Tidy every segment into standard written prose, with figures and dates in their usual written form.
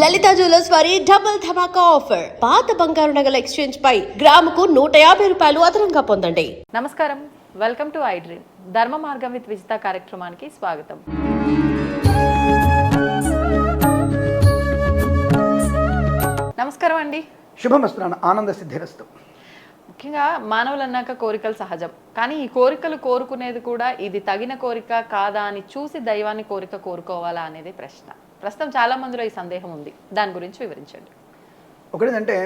లలిత jewellers వారి double ధమాకా offer. పాత బంగారు నగల ఎక్స్చేంజ్ పై గ్రాముకు 150 రూపాయలు అదనంగా పొందండి. నమస్కారం, వెల్కమ్ టు ఐ డ్రీమ్. ధర్మ మార్గం విత్ విజిత కార్యక్రమానికి స్వాగతం. నమస్కారం అండి. శుభమస్తు. ఆనంద సిద్ధిరస్తు. ముఖ్యంగా మానవులు అన్నాక కోరికలు సహజం, కానీ ఈ కోరికలు కోరుకునేది కూడా ఇది తగిన కోరిక కాదా అని చూసి దైవాన్ని కోరుకోవాలా అనేది ప్రశ్న. ప్రస్తుతం చాలా మందిలో ఈ సందేహం ఉంది, దాని గురించి వివరించండి. ఒకటేంటంటే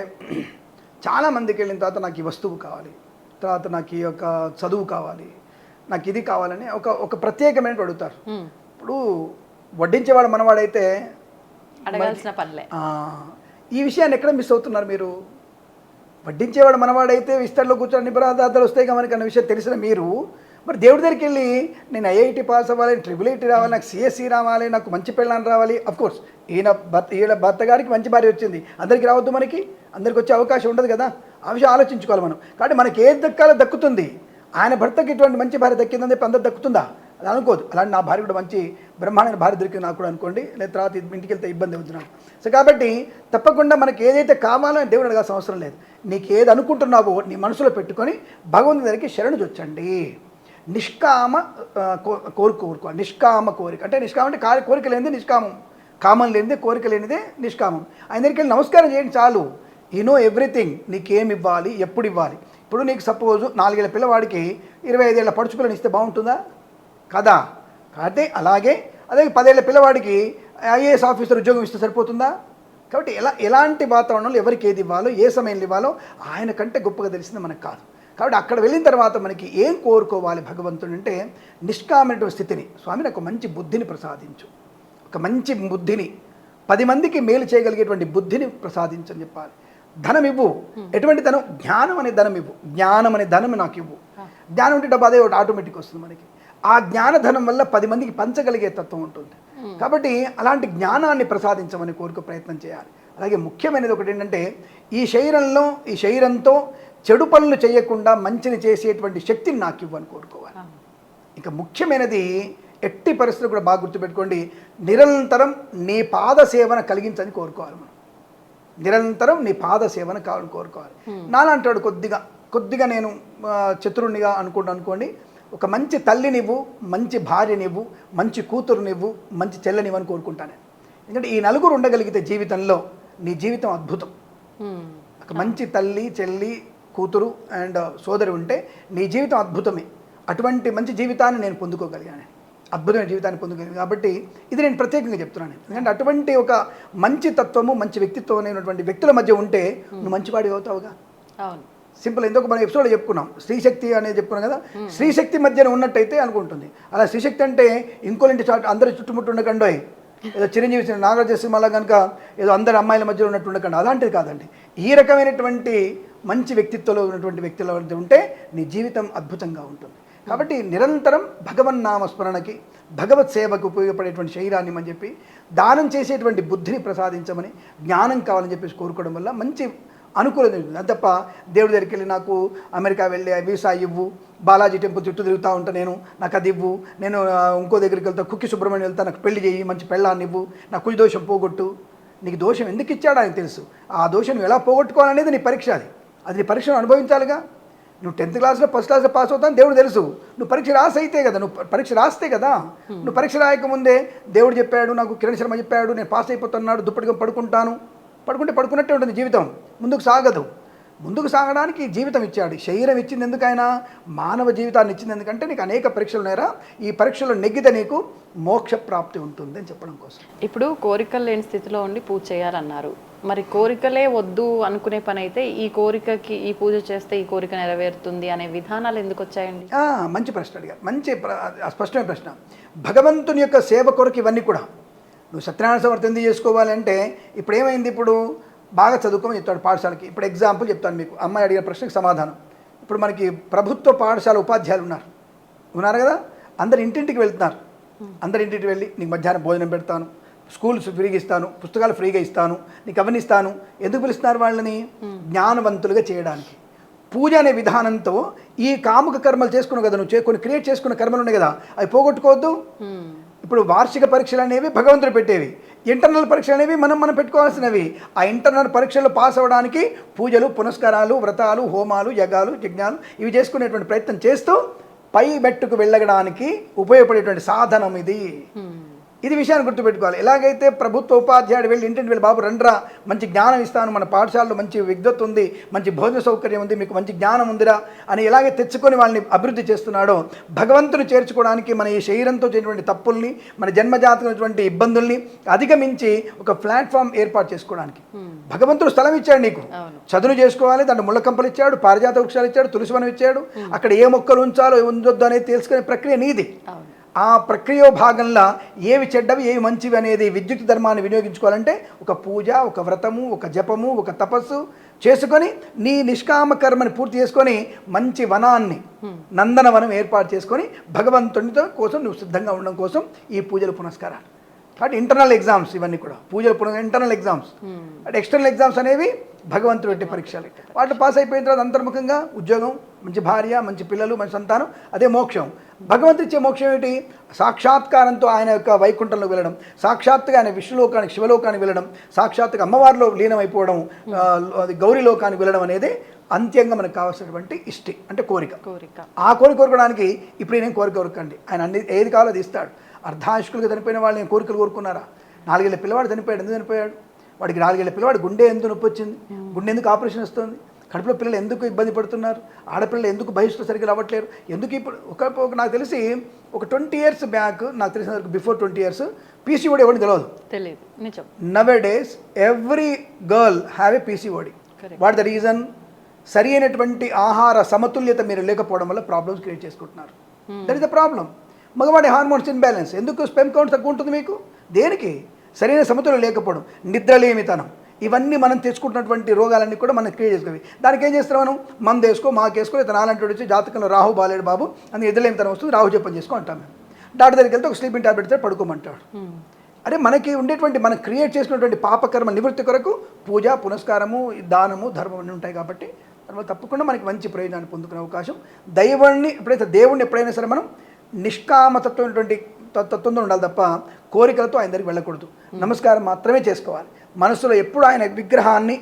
చాలా మందికి వెళ్ళిన తర్వాత నాకు ఈ వస్తువు కావాలి, తర్వాత నాకు ఈ యొక్క చదువు కావాలి, నాకు ఇది కావాలని ఒక ప్రత్యేకమైన అడుగుతారు. ఇప్పుడు వడ్డించేవాడు మనవాడైతే అడగాల్సిన పనిలే. ఈ విషయాన్ని ఎక్కడ మిస్ అవుతున్నారు మీరు? వడ్డించేవాడు మనవాడైతే విస్తరణలో కూర్చొని నిపరాధాలు వస్తాయి మనకి అన్న విషయం తెలిసిన మీరు మరి దేవుడి దగ్గరికి వెళ్ళి నేను ఐఐటి పాస్ అవ్వాలి, IIIT రావాలి, నాకు CSE రావాలి, నాకు మంచి పెళ్ళాన్ని రావాలి. అఫ్కోర్స్ ఈయన భర్త గారికి మంచి భార్య వచ్చింది, అందరికీ రావద్దు, అందరికి వచ్చే అవకాశం ఉండదు కదా. ఆ విషయం ఆలోచించుకోవాలి మనం. కాబట్టి మనకి ఏది దక్కాలో దక్కుతుంది. ఆయన భర్తకి ఇటువంటి మంచి భార్య దక్కిందని చెప్పి అందరు దక్కుతుందా? అది అనుకోదు. అలాంటి నా భార్య కూడా మంచి బ్రహ్మాండమైన భార్య దొరికింది నాకు కూడా అనుకోండి, లేదా తర్వాత ఇంటికి వెళ్తే ఇబ్బంది అవుతున్నాను. సో కాబట్టి తప్పకుండా మనకి ఏదైతే కావాలో అని దేవుడు అడగాల్సిన అవసరం లేదు. నీకు ఏది అనుకుంటున్నావో నీ మనసులో పెట్టుకొని భగవంతుని దగ్గరికి శరణు చొచ్చండి. నిష్కామ కోరుకోవాలి. నిష్కామ కోరిక అంటే నిష్కామం అంటే కోరిక లేనిదే నిష్కామం, కామం లేనిదే కోరిక లేనిదే నిష్కామం. ఆయన దగ్గరికి వెళ్ళి నమస్కారం చేయండి చాలు. You know everything. నీకేమి ఇవ్వాలి, ఎప్పుడు ఇవ్వాలి. ఇప్పుడు నీకు సపోజు 4 ఏళ్ల పిల్లవాడికి 25 ఏళ్ల పడుచు పిల్లని ఇస్తే బాగుంటుందా? కదా. కాబట్టి అదే 10 ఏళ్ల పిల్లవాడికి IAS ఆఫీసర్ ఉద్యోగం ఇస్తే సరిపోతుందా? కాబట్టి ఎలాంటి వాతావరణంలో ఎవరికి ఏది ఇవ్వాలో, ఏ సమయంలో ఇవ్వాలో ఆయన కంటే గొప్పగా తెలిసింది మనకు కాదు. కాబట్టి అక్కడ వెళ్ళిన తర్వాత మనకి ఏం కోరుకోవాలి భగవంతుడు అంటే నిష్కామైనటువంటి స్థితిని. స్వామి నాకు మంచి బుద్ధిని ప్రసాదించు, ఒక మంచి బుద్ధిని, 10 మందికి మేలు చేయగలిగేటువంటి బుద్ధిని ప్రసాదించు అని చెప్పాలి. ధనం ఇవ్వు. ఎటువంటి ధనం? జ్ఞానం అనే ధనం ఇవ్వు. జ్ఞానం అనే ధనం నాకు ఇవ్వు. జ్ఞానం ఉంటే డబ్బు అదే ఒకటి ఆటోమేటిక్ వస్తుంది మనకి. ఆ జ్ఞానధనం వల్ల 10 మందికి పంచగలిగే తత్వం ఉంటుంది. కాబట్టి అలాంటి జ్ఞానాన్ని ప్రసాదించమని కోరుకు ప్రయత్నం చేయాలి. అలాగే ముఖ్యమైనది ఒకటి ఏంటంటే ఈ శరీరంతో చెడు పనులు చేయకుండా మంచిని చేసేటువంటి శక్తిని నాకు ఇవ్వని కోరుకోవాలి. ఇంకా ముఖ్యమైనది ఎట్టి పరిస్థితులు కూడా బాగా గుర్తుపెట్టుకోండి, నిరంతరం నీ పాద సేవన కలిగించని కోరుకోవాలి మనం. నిరంతరం నీ పాద సేవన కావాలని కోరుకోవాలి. నాలంటాడు కొద్దిగా నేను చతురునిగా అనుకోండి, ఒక మంచి తల్లినివ్వు, మంచి భార్యనివ్వు, మంచి కూతురునివ్వు, మంచి చెల్లనివ్వు అని కోరుకుంటాను. ఎందుకంటే ఈ నలుగురు ఉండగలిగితే జీవితంలో నీ జీవితం అద్భుతం. ఒక మంచి తల్లి, చెల్లి, కూతురు అండ్ సోదరి ఉంటే నీ జీవితం అద్భుతమే. అటువంటి మంచి జీవితాన్ని నేను పొందుకోగలిగాను, అద్భుతమైన జీవితాన్ని పొందుకోగలిగాను. కాబట్టి ఇది నేను ప్రత్యేకంగా చెప్తున్నాను. ఎందుకంటే అటువంటి ఒక మంచి తత్వము, మంచి వ్యక్తిత్వం అనేటువంటి వ్యక్తుల మధ్య ఉంటే నువ్వు మంచివాడి అవుతావుగా. అవును, సింపుల్. ఎందుకు మనం ఎపిసోడ్లో చెప్పుకున్నాం, స్త్రీశక్తి అనేది చెప్పుకున్నాం కదా. స్త్రీశక్తి మధ్యన ఉన్నట్టయితే అనుకుంటుంది. అలా స్త్రీశక్తి అంటే ఇంకోళ్ళంటి అందరి చుట్టుముట్టు ఉండకండి, ఏదో చిరంజీవి నాగార్జున సినిమాలో కనుక ఏదో అందరి అమ్మాయిల మధ్యలో ఉన్నట్టు ఉండకండి, అలాంటిది కాదండి. ఈ రకమైనటువంటి మంచి వ్యక్తిత్వంలో ఉన్నటువంటి వ్యక్తుల మధ్య ఉంటే నీ జీవితం అద్భుతంగా ఉంటుంది. కాబట్టి నిరంతరం భగవన్నామస్మరణకి, భగవత్ సేవకు ఉపయోగపడేటువంటి శరీరాన్ని అని చెప్పి దానం చేసేటువంటి బుద్ధిని ప్రసాదించమని, జ్ఞానం కావాలని చెప్పేసి కోరుకోవడం వల్ల మంచి అనుకూలత ఉంటుంది. అది తప్ప దేవుడి దగ్గరికి వెళ్ళి నాకు అమెరికా వెళ్ళి వీసా ఇవ్వు, బాలాజీ టెంపుల్ చుట్టూ తిరుగుతూ ఉంటా, నాకు అది ఇవ్వు, నేను ఇంకో దగ్గరికి వెళ్తా, కుక్కి సుబ్రహ్మణ్యం వెళ్తా, నాకు పెళ్లి చేయి, మంచి పెళ్ళాన్ని ఇవ్వు, నా కుడి దోషం పోగొట్టు. నీకు దోషం ఎందుకు ఇచ్చాడో ఆయనకు తెలుసు. ఆ దోషం నువ్వు ఎలా పోగొట్టుకోవాలనేది నీ పరీక్ష. అది నీ పరీక్షను అనుభవించాలిగా. నువ్వు 10th క్లాస్లో ఫస్ట్ క్లాస్లో పాస్ అవుతాను దేవుడు తెలుసు. నువ్వు పరీక్ష రాసైతే కదా, నువ్వు పరీక్ష రాస్తే కదా. నువ్వు పరీక్ష రాయకముందే దేవుడు చెప్పాడు, నాకు కిరణ్ శర్మ చెప్పాడు, నేను పాస్ అయిపోతున్నాడు, దుప్పటిగా పడుకున్నట్టే ఉంటుంది జీవితం, ముందుకు సాగదు. ముందుకు సాగడానికి జీవితం ఇచ్చాడు, శరీరం ఇచ్చింది ఎందుకైనా, మానవ జీవితాన్ని ఇచ్చింది ఎందుకంటే నీకు అనేక పరీక్షలు ఉన్నాయరా, ఈ పరీక్షలో నెగ్గితే నీకు మోక్ష ప్రాప్తి ఉంటుంది అని చెప్పడం కోసం. ఇప్పుడు కోరికలు లేని స్థితిలో ఉండి పూజ చేయాలన్నారు. మరి కోరికలే వద్దు అనుకునే పని అయితే ఈ కోరికకి ఈ పూజ చేస్తే ఈ కోరిక నెరవేరుతుంది అనే విధానాలు ఎందుకు వచ్చాయండి? మంచి ప్రశ్న అడిగారు, మంచి స్పష్టమైన ప్రశ్న. భగవంతుని యొక్క సేవ కొరకు ఇవన్నీ కూడా. నువ్వు సత్యనారాయణ సమర్థ ఎందుకు చేసుకోవాలంటే ఇప్పుడు ఏమైంది, ఇప్పుడు బాగా చదువుకోమని చెప్తాడు పాఠశాలకి. ఇప్పుడు ఎగ్జాంపుల్ చెప్తాను మీకు, అమ్మాయి అడిగిన ప్రశ్నకు సమాధానం. ఇప్పుడు మనకి ప్రభుత్వ పాఠశాల ఉపాధ్యాయులు ఉన్నారు కదా, అందరు ఇంటింటికి వెళ్తున్నారు. అందరి ఇంటికి వెళ్ళి నీకు మధ్యాహ్నం భోజనం పెడతాను, స్కూల్స్ ఫ్రీగా ఇస్తాను, పుస్తకాలు ఫ్రీగా ఇస్తాను, నీకు అవన్నీ ఇస్తాను. ఎందుకు పిలుస్తున్నారు వాళ్ళని? జ్ఞానవంతులుగా చేయడానికి. పూజ అనే విధానంతో ఈ కాముక కర్మలు చేసుకున్నావు కదా, నువ్వు కొన్ని క్రియేట్ చేసుకున్న కర్మలు ఉన్నాయి కదా, అవి పోగొట్టుకోవద్దు. ఇప్పుడు వార్షిక పరీక్షలు అనేవి భగవంతుడు పెట్టేవి. ఇంటర్నల్ పరీక్షలు అనేవి మనం పెట్టుకోవాల్సినవి. ఆ ఇంటర్నల్ పరీక్షల్లో పాస్ అవ్వడానికి పూజలు, పునస్కారాలు, వ్రతాలు, హోమాలు, యజ్ఞాలు ఇవి చేసుకునేటువంటి ప్రయత్నం చేస్తూ పై మెట్టుకు వెళ్ళడానికి ఉపయోగపడేటువంటి సాధనం ఇది. ఇది విషయాన్ని గుర్తుపెట్టుకోవాలి. ఎలాగైతే ప్రభుత్వ ఉపాధ్యాయుడు వెళ్ళి ఇంటింటి వెళ్ళి బాబు రండ్రా మంచి జ్ఞానం ఇస్తాను, మన పాఠశాలలో మంచి విద్వత్ ఉంది, మంచి భోజన సౌకర్యం ఉంది, మీకు మంచి జ్ఞానం ఉందిరా అని ఎలాగే తెచ్చుకొని వాళ్ళని అభివృద్ధి చేస్తున్నాడో, భగవంతుని చేర్చుకోవడానికి మన ఈ శరీరంతో చేసినటువంటి తప్పుల్ని, మన జన్మజాతకమైనటువంటి ఇబ్బందుల్ని అధిగమించి ఒక ప్లాట్ఫామ్ ఏర్పాటు చేసుకోవడానికి భగవంతుడు స్థలం ఇచ్చాడు నీకు. చదును చేసుకోవాలి, దాంట్లో ముళ్ళ కంపలు ఇచ్చాడు, పారిజాత వృక్షాలు ఇచ్చాడు, తులసివనం ఇచ్చాడు. అక్కడ ఏ మొక్కలు ఉంచాలో ఉంచొద్దు అనేది తెలుసుకునే ప్రక్రియ నీది. ఆ ప్రక్రియ భాగంలో ఏవి చెడ్డవి ఏవి మంచివి అనేది విద్యుత్ ధర్మాన్ని వినియోగించుకోవాలంటే ఒక పూజ, ఒక వ్రతము, ఒక జపము, ఒక తపస్సు చేసుకొని నీ నిష్కామ కర్మని పూర్తి చేసుకొని మంచి వనాన్ని, నందనవనం ఏర్పాటు చేసుకొని భగవంతునితో కోసం నువ్వు సిద్ధంగా ఉండడం కోసం ఈ పూజలు పునస్కారాలు. కాబట్టి ఇంటర్నల్ ఎగ్జామ్స్ ఇవన్నీ కూడా పూజలు ఇంటర్నల్ ఎగ్జామ్స్. అంటే ఎక్స్టర్నల్ ఎగ్జామ్స్ అనేవి భగవంతుడు పెట్టి పరీక్షలు. వాటిలో పాస్ అయిపోయిన తర్వాత అంతర్ముఖంగా ఉద్యోగం, మంచి భార్య, మంచి పిల్లలు, మంచి సంతానం, అదే మోక్షం. భగవంతుడు ఇచ్చే మోక్షం ఏమిటి? సాక్షాత్కారంతో ఆయన యొక్క వైకుంఠంలోకి వెళ్ళడం, సాక్షాత్తుగా ఆయన విష్ణులోకానికి, శివలోకానికి వెళ్ళడం, సాక్షాత్తుగా అమ్మవారిలో లీనమైపోవడం, అది గౌరీలోకానికి వెళ్ళడం అనేది అంత్యంగా మనకు కావాల్సినటువంటి ఇష్టి, అంటే కోరిక. ఆ కోరిక కోరుకోవడానికి ఇప్పుడు నేను కోరిక కోరుకండి, ఆయన అన్ని ఏది కావాలో అది ఇస్తాడు. అర్ధాయుష్కులుగా చనిపోయిన వాళ్ళు నేను కోరికలు కోరుకున్నారా? 4 ఏళ్ల పిల్లవాడు చనిపోయాడు. ఎందుకు చనిపోయాడు? వాడికి 4 ఏళ్ల పిల్లవాడు గుండె ఎందుకు నొప్పి వచ్చింది? గుండె ఎందుకు ఆపరేషన్ వస్తుంది? కడుపులో పిల్లలు ఎందుకు ఇబ్బంది పడుతున్నారు? ఆడపిల్లలు ఎందుకు బహిష్టు సరిగ్గా రావట్లేరు? ఎందుకు ఇప్పుడు ఒక నాకు తెలిసి ఒక 20 years బ్యాక్, నాకు తెలిసిన వరకు బిఫోర్ 20 years పీసీఓడి ఎవరిని తెలియదు. Now days every girl have a PCOD. What the reason? సరి అయినటువంటి ఆహార సమతుల్యత మీరు లేకపోవడం వల్ల ప్రాబ్లమ్స్ క్రియేట్ చేసుకుంటున్నారు. That is the problem. మగవాడి హార్మోన్స్ ఇన్బ్యాలెన్స్. ఎందుకు స్పెమ్ కౌంట్ తక్కువ ఉంటుంది మీకు? దేనికి? సరైన సమతుల్యం లేకపోవడం, నిద్రలేమితనం, ఇవన్నీ మనం తెచ్చుకుంటున్నటువంటి రోగాలన్నీ కూడా మనం క్రియేట్ చేసుకోవి. దానికి ఏం చేస్తాం మనం? మందు వేసుకో, మాకేసుకో, లేదా నాలంటి వచ్చి జాతకంలో రాహు బాలేడు బాబు అని నిద్రలేమితనం వస్తుంది, రాహు జపం చేసుకో అంటాం మేము. డాక్టర్ దగ్గరికి వెళ్తే ఒక స్లీపింగ్ టాబ్లెట్ ఇస్తే పడుకోమంటాడు. అరే మనకి ఉండేటువంటి మనం క్రియేట్ చేసినటువంటి పాపకర్మ నివృత్తి కొరకు పూజ, పునస్కారము, దానము, ధర్మం అన్నీ ఉంటాయి. కాబట్టి తర్వాత తప్పకుండా మనకి మంచి ప్రయోజనాన్ని పొందుకునే అవకాశం. దైవాన్ని దేవుణ్ణి ఎప్పుడైనా సరే మనం నిష్కామతత్వమైనటువంటి తత్వంతో ఉండాలి తప్ప కోరికలతో ఆయన దగ్గరికి వెళ్ళకూడదు. నమస్కారం మాత్రమే చేసుకోవాలి. మనసులో ఎప్పుడు ఆయన విగ్రహాన్ని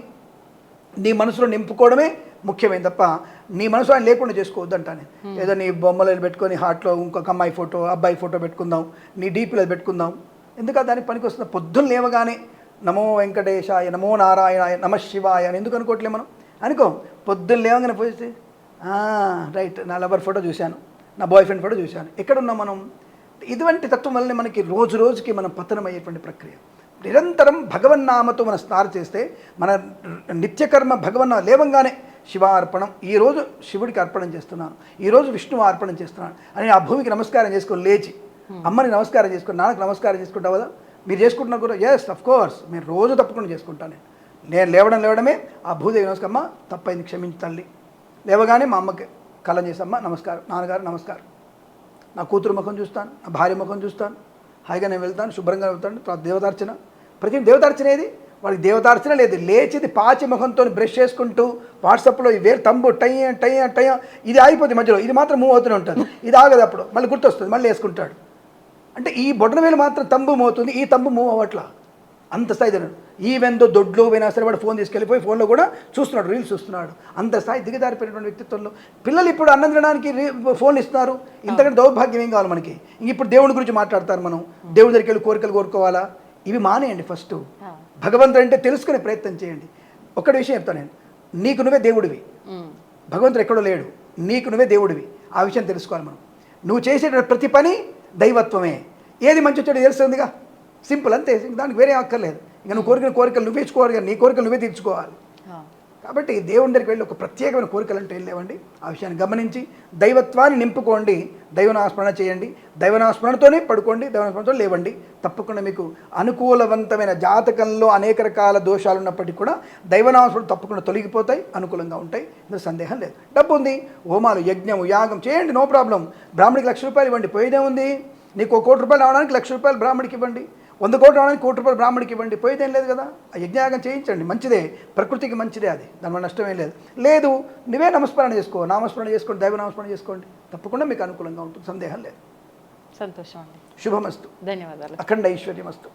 నీ మనసులో నింపుకోవడమే ముఖ్యమైనది తప్ప నీ మనసు ఆయన లేకుండా చేసుకోవద్దు అంటాను. ఏదో నీ బొమ్మలు పెట్టుకొని హార్ట్లో ఇంకొక అమ్మాయి ఫోటో, అబ్బాయి ఫోటో పెట్టుకుందాం, నీ డీపీలో పెట్టుకుందాం. ఎందుకు దానికి పనికి వస్తుంది? పొద్దున్న లేవగానే నమో వెంకటేశాయ, నమో నారాయణాయ, నమ శివాయ అని ఎందుకు అనుకోవట్లే మనం? అనుకో. పొద్దున్న లేవగానే పోతే రైట్, నా లవర్ ఫోటో చూశాను, నా బాయ్ ఫ్రెండ్ ఫోటో చూశాను. ఎక్కడున్నాం మనం? ఇటువంటి తత్వం వల్లనే మనకి రోజు రోజుకి మనం పతనమయ్యేటువంటి ప్రక్రియ. నిరంతరం భగవన్నామతో మనం స్నానం చేస్తే మన నిత్యకర్మ భగవన్న లేవంగానే శివార్పణం, ఈరోజు శివుడికి అర్పణం చేస్తున్నాను, ఈరోజు విష్ణువు అర్పణం చేస్తున్నాను అని ఆ భూమికి నమస్కారం చేసుకొని లేచి, అమ్మని నమస్కారం చేసుకొని, నాన్నకి నమస్కారం చేసుకుంటావు కదా. మీరు చేసుకుంటున్నా కూడా ఎస్ అఫ్ కోర్స్ మీరు రోజు తప్పకుండా చేసుకుంటాను. నేను లేవడమే ఆ భూదేవి నమస్కారం, అమ్మ తప్పైంది క్షమించి తల్లి. లేవగానే మా అమ్మకి కళ్ళం చేసమ్మ నమస్కారం, నాన్నగారు నమస్కారం, నా కూతురు ముఖం చూస్తాను, నా భార్య ముఖం చూస్తాను, హాయిగా నేను వెళ్తాను, శుభ్రంగా వెళ్తాను. తర్వాత దేవతార్చన, ప్రతి దేవతార్చన ఏది? వాడికి దేవతార్చన లేదు. లేచిది పాచి ముఖంతో బ్రష్ చేసుకుంటూ వాట్సాప్లో ఈ వేరు తంబు టై ఇది ఆగిపోతుంది మధ్యలో, ఇది మాత్రం మూవ్ అవుతూనే ఉంటుంది, ఇది ఆగదు. అప్పుడు మళ్ళీ గుర్తొస్తుంది, మళ్ళీ వేసుకుంటాడు. అంటే ఈ బొటన వేలు మాత్రం తంబు మూవ్ అవుతుంది, ఈ తంబు మూవ్ అవ్వట్లా. అంత స్థాయి తినడు. ఈవెందో దొడ్లో పోయినా సరే వాడు ఫోన్ తీసుకెళ్ళిపోయి ఫోన్లో కూడా చూస్తున్నాడు, రీల్స్ చూస్తున్నాడు. అంత స్థాయి దిగజారిపోయినటువంటి వ్యక్తిత్వంలో పిల్లలు ఇప్పుడు అన్నం తినడానికి ఫోన్లు ఇస్తున్నారు. ఇంతకంటే దౌర్భాగ్యం ఏం కావాలి మనకి? ఇప్పుడు దేవుడి గురించి మాట్లాడతారు. మనం దేవుడి దగ్గరికి వెళ్ళి కోరికలు కోరుకోవాలా? ఇవి మానేయండి. ఫస్ట్ భగవంతుడు అంటే తెలుసుకునే ప్రయత్నం చేయండి. ఒక్కటి విషయం చెప్తాను నేను, నీకు నువ్వే దేవుడివి, భగవంతుడు ఎక్కడో లేడు, నీకు నువ్వే దేవుడివి. ఆ విషయం తెలుసుకోవాలి మనం. నువ్వు చేసేటువంటి ప్రతి పని దైవత్వమే. ఏది మంచి వచ్చాడో తెలుస్తుందిగా, సింపుల్ అంతే. దానికి వేరే అక్కర్లేదు. ఇంకా నువ్వు కోరికలు నువ్వే ఇచ్చుకోవాలి, నీ కోరికలు నువ్వే తీర్చుకోవాలి. కాబట్టి దేవుని దగ్గరికి వెళ్ళి ఒక ప్రత్యేకమైన కోరికలు అంటే వెళ్ళేవండి. ఆ విషయాన్ని గమనించి దైవత్వాన్ని నింపుకోండి, దైవనాస్మరణ చేయండి, దైవనాస్మరణతోనే పడుకోండి, దైవనాస్మరణతో లేవండి. తప్పకుండా మీకు అనుకూలవంతమైన జాతకంలో అనేక రకాల దోషాలు ఉన్నప్పటికీ కూడా దైవనాస్మరణ తప్పకుండా తొలగిపోతాయి, అనుకూలంగా ఉంటాయి. ఇందులో సందేహం లేదు. డబ్బు ఉంది, హోమాలు, యజ్ఞము, యాగం చేయండి, నో ప్రాబ్లం. బ్రాహ్మడికి 1,00,000 రూపాయలు ఇవ్వండి, పోయేదే ఉంది. నీకు 1 కోటి రూపాయలు రావడానికి 1,00,000 రూపాయలు బ్రాహ్మడికి ఇవ్వండి, 100 కోట్లు రావడానికి 1 కోటి రూపాయలు బ్రాహ్మడికి ఇవ్వండి, పోయేదేం లేదు కదా. ఆ యజ్ఞయాగం చేయించండి, మంచిదే, ప్రకృతికి మంచిదే, అది దానివల్ల నష్టమేం లేదు. లేదు నువ్వే నామస్మరణ చేసుకో, నామస్మరణ చేసుకోండి, దైవ నామస్మరణ చేసుకోండి, తప్పకుండా మీకు అనుకూలంగా ఉంటుంది, సందేహం లేదు. సంతోషం అండి. శుభమస్తు. ధన్యవాదాలు. అఖండ ఐశ్వర్యమస్తు.